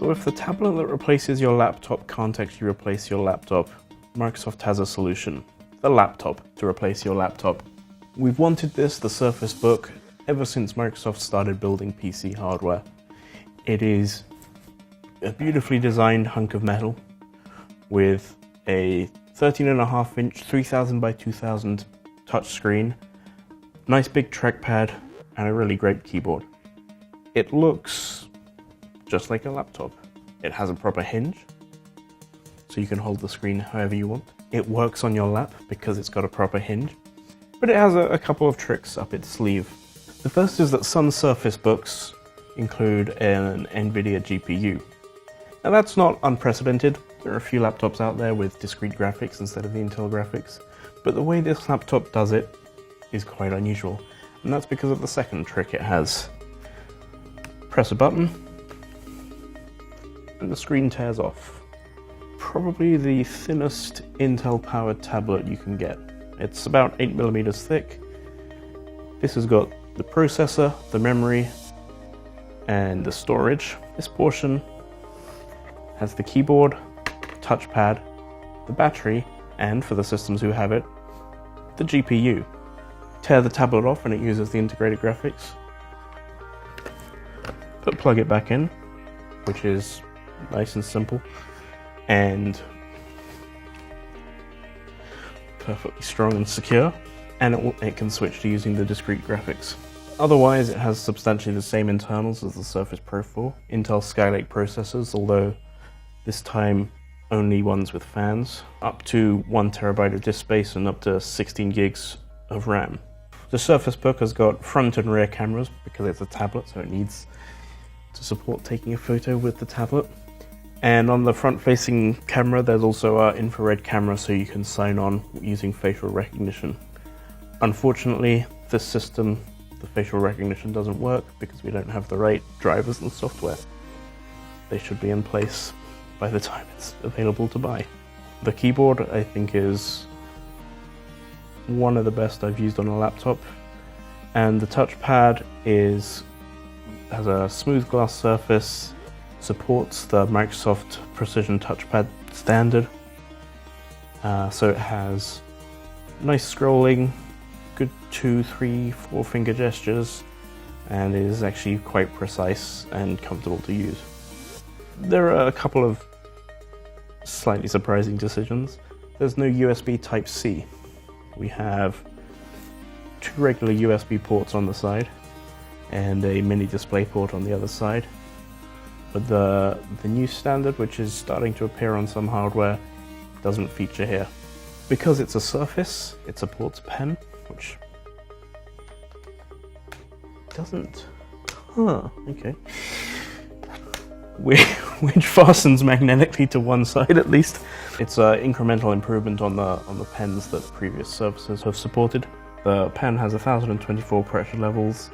So if the tablet that replaces your laptop can't actually replace your laptop, Microsoft has a solution. The laptop to replace your laptop. We've wanted this, the Surface Book, ever since Microsoft started building PC hardware. It is a beautifully designed hunk of metal with a 13.5-inch 3000 by 2000 touchscreen, nice big trackpad, and a really great keyboard. It looks just like a laptop. It has a proper hinge, so you can hold the screen however you want. It works on your lap because it's got a proper hinge, but it has a couple of tricks up its sleeve. The first is that some Surface Books include an NVIDIA GPU. Now that's not unprecedented. There are a few laptops out there with discrete graphics instead of the Intel graphics, but the way this laptop does it is quite unusual, and that's because of the second trick it has. Press a button, and the screen tears off. Probably the thinnest Intel-powered tablet you can get. It's about 8mm thick. This has got the processor, the memory, and the storage. This portion has the keyboard, touchpad, the battery, and for the systems who have it, the GPU. Tear the tablet off and it uses the integrated graphics. But plug it back in, which is nice and simple, and perfectly strong and secure, and it can switch to using the discrete graphics. Otherwise, it has substantially the same internals as the Surface Pro 4, Intel Skylake processors, although this time only ones with fans, up to 1TB of disk space and up to 16 gigs of RAM. The Surface Book has got front and rear cameras because it's a tablet, so it needs to support taking a photo with the tablet. And on the front-facing camera, there's also an infrared camera, so you can sign on using facial recognition. Unfortunately, this system, the facial recognition doesn't work because we don't have the right drivers and software. They should be in place by the time it's available to buy. The keyboard, I think, is one of the best I've used on a laptop, and the touchpad has a smooth glass surface, supports the Microsoft Precision Touchpad standard, so it has nice scrolling, good 2, 3, 4 finger gestures, and is actually quite precise and comfortable to use. There are a couple of slightly surprising decisions. There's no USB Type-C. We have 2 regular USB ports on the side and a mini display port on the other side. But the new standard, which is starting to appear on some hardware, doesn't feature here. Because it's a Surface, it supports pen, which doesn't... okay. Which fastens magnetically to one side at least. It's an incremental improvement on the pens that previous Surfaces have supported. The pen has 1024 pressure levels.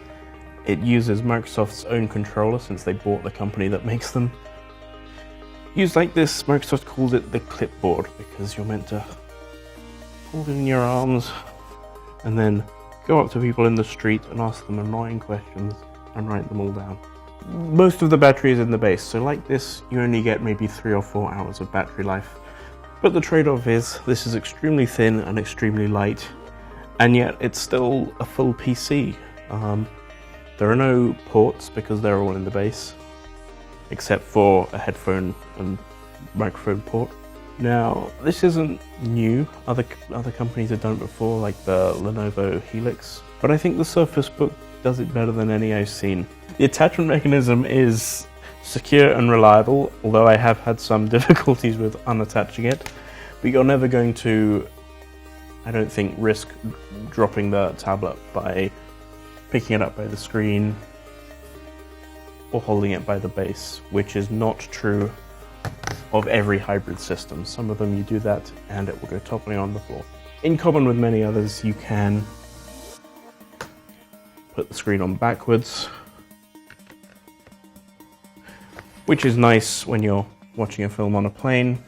It uses Microsoft's own controller since they bought the company that makes them. Used like this, Microsoft called it the clipboard because you're meant to hold it in your arms and then go up to people in the street and ask them annoying questions and write them all down. Most of the battery is in the base, so like this, you only get maybe 3 or 4 hours of battery life. But the trade-off is, this is extremely thin and extremely light, and yet it's still a full PC. There are no ports because they're all in the base, except for a headphone and microphone port. Now, this isn't new. Other companies have done it before, like the Lenovo Helix, but I think the Surface Book does it better than any I've seen. The attachment mechanism is secure and reliable, although I have had some difficulties with unattaching it, but you're never going to, I don't think, risk dropping the tablet by picking it up by the screen or holding it by the base, which is not true of every hybrid system. Some of them you do that and it will go toppling on the floor. In common with many others, you can put the screen on backwards, which is nice when you're watching a film on a plane,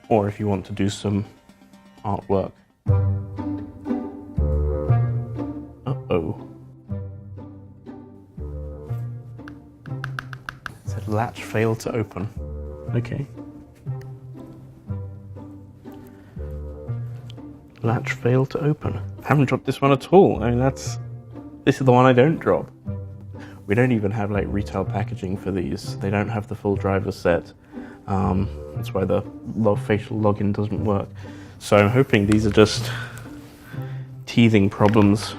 or if you want to do some artwork. Uh-oh. latch failed to open. Okay. Latch failed to open. Haven't dropped this one at all. I mean, this is the one I don't drop. We don't even have like retail packaging for these. They don't have the full driver set. That's why the facial login doesn't work. So I'm hoping these are just teething problems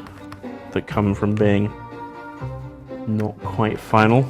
that come from being not quite final.